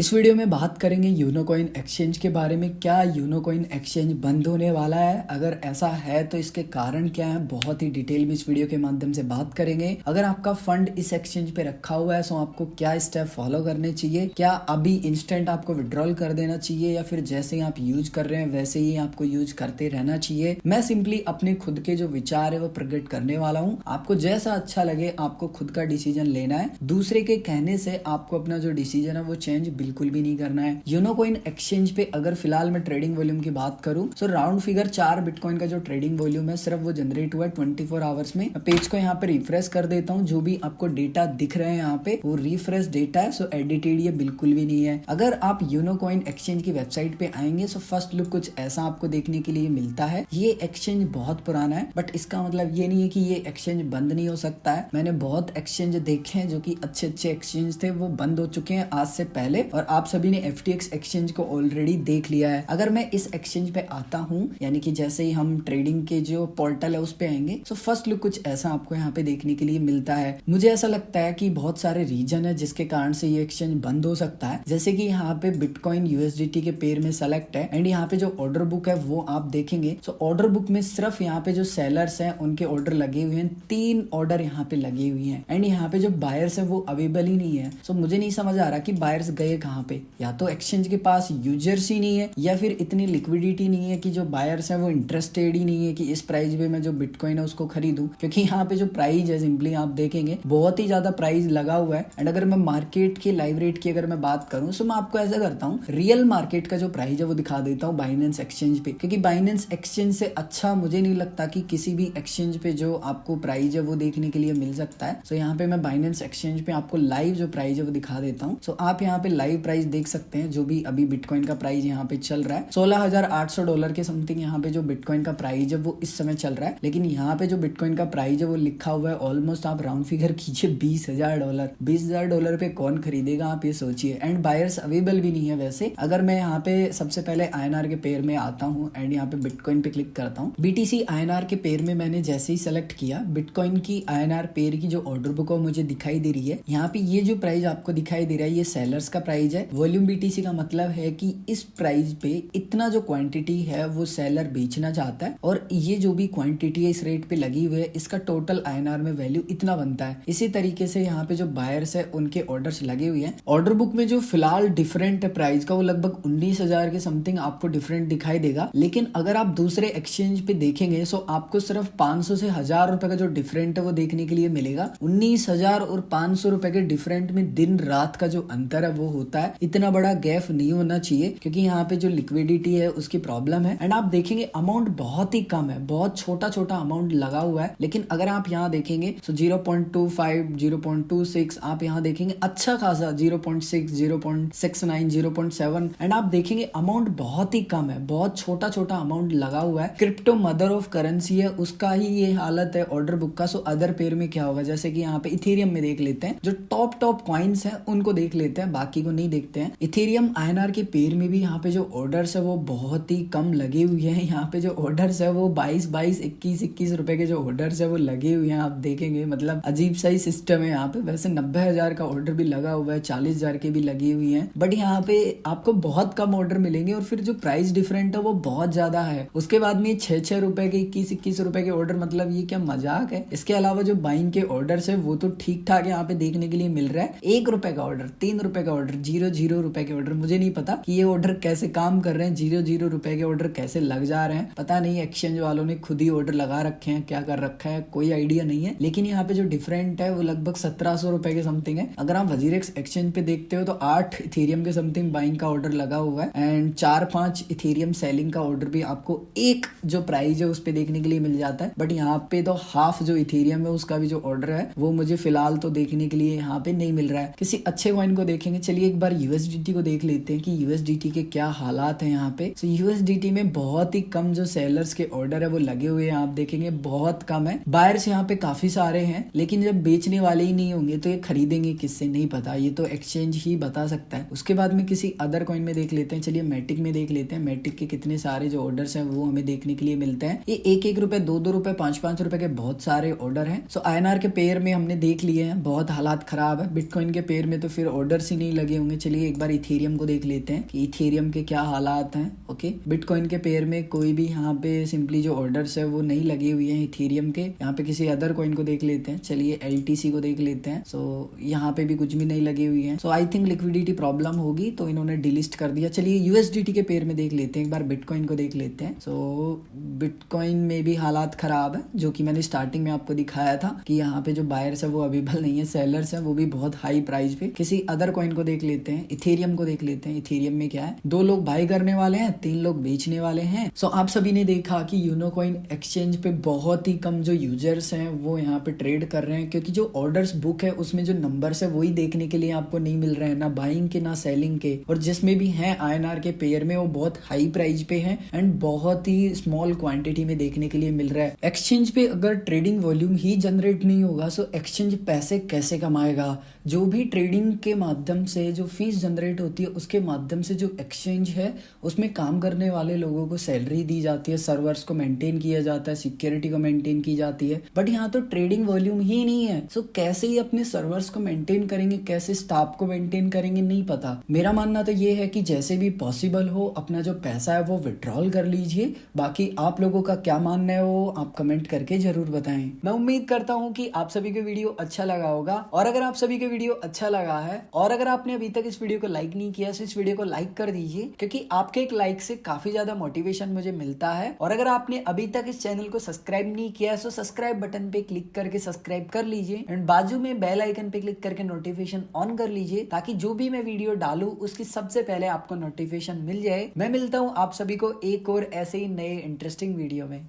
इस वीडियो में बात करेंगे यूनोकॉइन एक्सचेंज के बारे में। क्या यूनोकॉइन एक्सचेंज बंद होने वाला है? अगर ऐसा है तो इसके कारण क्या है, बहुत ही डिटेल में इस वीडियो के माध्यम से बात करेंगे। अगर आपका फंड इस एक्सचेंज पे रखा हुआ है तो आपको क्या स्टेप फॉलो करने चाहिए, क्या अभी इंस्टेंट आपको विड्रॉल कर देना चाहिए या फिर जैसे ही आप यूज कर रहे हैं वैसे ही आपको यूज करते रहना चाहिए। मैं सिंपली अपने खुद के जो विचार है वो प्रकट करने वाला हूँ। आपको जैसा अच्छा लगे आपको खुद का डिसीजन लेना है। दूसरे के कहने से आपको अपना जो डिसीजन है वो चेंज बिल्कुल भी नहीं करना है। यूनोकॉइन एक्सचेंज पे अगर फिलहाल मैं ट्रेडिंग वॉल्यूम की बात करूं तो राउंड फिगर 4 बिटकॉइन का जो ट्रेडिंग वॉल्यूम है सिर्फ वो जनरेट हुआ है 24 आवर्स में। पेज को यहाँ पे रिफ्रेश कर देता हूँ, जो भी आपको डेटा दिख रहे हैं यहाँ पे वो रिफ्रेश डेटा है, सो एडिटेड ये बिल्कुल भी नहीं है। अगर आप यूनोकॉइन एक्सचेंज की वेबसाइट पे आएंगे तो फर्स्ट लुक कुछ ऐसा आपको देखने के लिए मिलता है। ये एक्सचेंज बहुत पुराना है बट इसका मतलब ये नहीं है कि ये एक्सचेंज बंद नहीं हो सकता है। मैंने बहुत एक्सचेंज देखे हैं जो कि अच्छे एक्सचेंज थे, वो बंद हो चुके हैं आज से पहले, और आप सभी ने FTX एक्सचेंज को ऑलरेडी देख लिया है। अगर मैं इस एक्सचेंज पे आता हूँ, यानी कि जैसे ही हम ट्रेडिंग के जो पोर्टल है उस पे आएंगे तो फर्स्ट लुक कुछ ऐसा आपको यहाँ पे देखने के लिए मिलता है। मुझे ऐसा लगता है कि बहुत सारे रीजन है जिसके कारण से ये एक्सचेंज बंद हो सकता है। जैसे कि यहाँ पे बिटकॉइन USDT के पेयर में सेलेक्ट है एंड यहाँ पे जो ऑर्डर बुक है वो आप देखेंगे तो ऑर्डर बुक में सिर्फ यहाँ पे जो सेलर्स हैं उनके ऑर्डर लगे हुए हैं, 3 ऑर्डर यहाँ पे लगे हुए हैं एंड यहाँ पे जो बायर्स है वो अवेलेबल ही नहीं है। सो मुझे नहीं समझ आ रहा कि बायर्स गए कहाँ पे। या तो एक्सचेंज के पास यूजर्स ही नहीं है या फिर इतनी लिक्विडिटी नहीं है कि जो बायर्स हैं वो इंटरेस्टेड ही नहीं है कि इस प्राइस पे मैं जो बिटकॉइन है उसको खरीदूं, क्योंकि यहाँ पे जो प्राइस है सिंपली आप देखेंगे बहुत ही ज्यादा प्राइस लगा हुआ है। एंड अगर मैं मार्केट की लाइव रेट की अगर मैं बात करूं तो मैं आपको ऐसा करता हूँ, रियल मार्केट का जो प्राइस है वो दिखा देता हूँ बाइनेंस एक्सचेंज पे, क्योंकि बाइनेंस एक्सचेंज से अच्छा मुझे नहीं लगता कि किसी भी एक्सचेंज पे जो आपको प्राइस है वो देखने के लिए मिल सकता है। सो यहाँ पे मैं बाइनेंस एक्सचेंज पे आपको लाइव जो प्राइस है वो दिखा देता हूँ। सो आप यहाँ पे लाइव प्राइस देख सकते हैं, जो भी अभी बिटकॉइन का प्राइस यहाँ पे चल रहा है $16,800 के समथिंग यहाँ पे जो बिटकॉइन का प्राइस है वो इस समय चल रहा है। लेकिन यहाँ पे जो बिटकॉइन का प्राइस है वो लिखा हुआ है ऑलमोस्ट, आप राउंड फिगर कीजिए $20,000। $20,000 पे कौन खरीदेगा, आप ये सोचिए। एंड बायर्स अवेलेबल भी नहीं है। वैसे अगर मैं यहाँ पे सबसे पहले INR के पेयर में आता हूँ एंड यहाँ पे बिटकॉइन पे क्लिक करता हूँ, BTC INR के पेयर में मैंने जैसे ही सेलेक्ट किया, बिटकॉइन की INR पेयर की जो ऑर्डर बुक है मुझे दिखाई दे रही है। यहाँ पे ये जो प्राइस आपको दिखाई दे रहा है ये सेलर्स का प्राइस है। वॉल्यूम BTC का मतलब है कि इस प्राइस पे इतना जो क्वांटिटी है वो सेलर बेचना चाहता है और ये जो भी क्वांटिटी है इस रेट पे लगी हुई है इसका टोटल INR में वैल्यू इतना बनता है। इसी तरीके से यहाँ पे जो बायर्स है उनके ऑर्डर्स लगे हुए हैं। ऑर्डर बुक में जो फिलहाल डिफरेंट प्राइस का वो लगभग 19,000 के समथिंग आपको डिफरेंट दिखाई देगा। लेकिन अगर आप दूसरे एक्सचेंज पे देखेंगे तो आपको सिर्फ 500 से 1,000 रुपए का जो डिफरेंट है वो देखने के लिए मिलेगा। 19,000 और 500 रुपए के डिफरेंट में दिन रात का जो अंतर है वो होता है। इतना बड़ा गैप नहीं होना चाहिए क्योंकि यहाँ पे जो लिक्विडिटी है उसकी प्रॉब्लम है। एंड आप देखेंगे अमाउंट बहुत ही कम है, बहुत छोटा छोटा अमाउंट लगा हुआ है। लेकिन अगर आप यहाँ देखेंगे तो 0.25 0.26 आप यहाँ देखेंगे अच्छा खासा 0.6 0.69 0.7 एंड आप देखेंगे अमाउंट बहुत ही कम है, बहुत छोटा छोटा अमाउंट लगा हुआ है। क्रिप्टो मदर ऑफ करेंसी है, उसका ही ये हालत है ऑर्डर बुक का। सो अदर पेयर में क्या होगा, जैसे कि यहाँ पे इथेरियम में देख लेते हैं, जो टॉप कॉइन्स हैं उनको देख लेते हैं, बाकी को नहीं देखते हैं। इथेरियम INR के पेयर में भी यहाँ पे जो ऑर्डर्स है वो बहुत ही कम लगे हुए हैं। यहाँ पे जो ऑर्डर्स है वो 22 21 रुपए के जो ऑर्डर्स है वो लगे हुए हैं। आप देखेंगे मतलब अजीब सा ही सिस्टम है यहाँ पे। वैसे 90,000 का ऑर्डर भी लगा हुआ है, 40,000 के भी लगी हुई है, बट यहाँ पे आपको बहुत कम ऑर्डर मिलेंगे और फिर जो प्राइस डिफरेंट है वो बहुत ज्यादा है। उसके बाद में 6 रुपए के 21 रुपए के ऑर्डर, मतलब ये क्या मजाक है। इसके अलावा जो बाइंग के ऑर्डर्स है वो तो ठीक ठाक यहाँ पे देखने के लिए मिल रहा है। 1 रुपए का ऑर्डर, 3 रुपए का ऑर्डर, 0 रुपए के ऑर्डर, मुझे नहीं पता कि ये ऑर्डर कैसे काम कर रहे हैं। 0 रुपए के ऑर्डर कैसे लग जा रहे हैं पता नहीं, एक्सचेंज वालों ने खुद ही ऑर्डर लगा रखे हैं, क्या कर रखा है कोई आइडिया नहीं है। लेकिन यहाँ पे जो डिफरेंट है वो लगभग 1,700 रुपए के समथिंग है। अगर आप वजीरेक्स एक्सचेंज पे देखते हो तो 8 इथेरियम के समथिंग बाइंग का ऑर्डर लगा हुआ है एंड 4-5 इथेरियम सेलिंग का ऑर्डर भी आपको एक जो प्राइस है उस पे देखने के लिए मिल जाता है। बट यहाँ पे तो हाफ जो इथेरियम है उसका भी जो ऑर्डर है वो मुझे फिलहाल तो देखने के लिए यहाँ पे नहीं मिल रहा है। किसी अच्छे कॉइन को देखेंगे। चलिए एक बार USDT को देख लेते हैं कि USDT के क्या हालात है यहाँ पे। तो USDT में बहुत ही कम जो सेलर्स के ऑर्डर है वो लगे हुए हैं, आप देखेंगे बहुत कम है। बायर्स यहाँ पे काफी सारे हैं लेकिन जब बेचने वाले ही नहीं होंगे तो ये खरीदेंगे किससे नहीं पता, ये तो एक्सचेंज ही बता सकता है। उसके बाद में किसी अदर कॉइन में देख लेते हैं। चलिए मैटिक में देख लेते हैं। मैटिक के कितने सारे जो ऑर्डर्स हैं वो हमें देखने के लिए मिलते हैं। ये 1 रुपए 2 रुपए 5 रुपए के बहुत सारे ऑर्डर हैं। सो INR के पेयर में हमने देख लिए हैं, बहुत हालात खराब है। बिटकॉइन के पेयर में तो फिर ऑर्डर्स ही नहीं लगे होंगे, है। चलिए एक बार इथेरियम को देख लेते हैं कि इथेरियम के क्या हालात हैं। ओके, बिटकॉइन के पेयर में कोई भी यहाँ पे सिंपली जो ऑर्डर्स है वो नहीं लगे हुए हैं इथेरियम के। यहाँ पे किसी अदर कॉइन को देख लेते हैं। चलिए LTC को देख लेते हैं। सो यहाँ पे भी कुछ भी नहीं लगे हुए हैं। सो आई थिंक लिक्विडिटी प्रॉब्लम होगी तो इन्होंने डिलिस्ट कर दिया। चलिए USDT के पेयर में देख लेते हैं, एक बार बिटकॉइन को देख लेते हैं। सो बिटकॉइन में भी हालात खराब है, जो कि मैंने स्टार्टिंग में आपको दिखाया था कि यहाँ पे जो बायर्स है वो अवेलेबल नहीं है, सेलर्स है वो भी बहुत हाई प्राइस पे। किसी अदर कॉइन को देख लेते हैं, इथेरियम को देख लेते हैं। इथेरियम में क्या है, 2 लोग बाय करने वाले हैं, 3 लोग बेचने वाले हैं। सो आप सभी ने देखा कि यूनोकॉइन एक्सचेंज पे बहुत ही कम जो यूजर्स हैं वो यहाँ पे ट्रेड कर रहे हैं, क्योंकि जो ऑर्डर्स बुक है उसमें जो नंबर्स है वही देखने के लिए आपको नहीं मिल रहे हैं, ना बाइंग के ना सेलिंग के। और जिसमें भी है INR के पेयर में वो बहुत हाई प्राइस पे है एंड बहुत ही स्मॉल क्वांटिटी में देखने के लिए मिल रहा है। एक्सचेंज पे अगर ट्रेडिंग वॉल्यूम ही जनरेट नहीं होगा सो एक्सचेंज पैसे कैसे कमाएगा? जो भी ट्रेडिंग के माध्यम से जो फीस जनरेट होती है उसके माध्यम से जो एक्सचेंज है उसमें काम करने वाले लोगों को सैलरी दी जाती है, सर्वर्स को मेंटेन किया जाता है, सिक्योरिटी को मेंटेन की जाती है। बट यहाँ तो ट्रेडिंग वॉल्यूम ही नहीं है। सो कैसे ही अपने सर्वर्स को मेंटेन करेंगे, कैसे स्टाफ को मेंटेन करेंगे, नहीं पता। मेरा मानना तो ये है कि जैसे भी पॉसिबल हो अपना जो पैसा है वो विड्रॉल कर लीजिए। बाकी आप लोगों का क्या मानना है वो आप कमेंट करके जरूर बताएं। मैं उम्मीद करता हूँ कि आप सभी को वीडियो अच्छा लगा होगा, और अगर आप सभी को वीडियो अच्छा लगा है और अगर आपने अभी तक इस वीडियो को लाइक नहीं किया तो इस वीडियो को लाइक कर दीजिए, क्योंकि आपके एक लाइक से काफी ज्यादा मोटिवेशन मुझे मिलता है। और अगर आपने अभी तक इस चैनल को सब्सक्राइब नहीं किया है तो सब्सक्राइब बटन पे क्लिक करके सब्सक्राइब कर लीजिए एंड बाजू में बेल आइकन पे क्लिक करके नोटिफिकेशन ऑन कर लीजिए, ताकि जो भी मैं वीडियो डालूं उसकी सबसे पहले आपको नोटिफिकेशन मिल जाए। मैं मिलता हूँ आप सभी को एक और ऐसे ही नए इंटरेस्टिंग वीडियो में।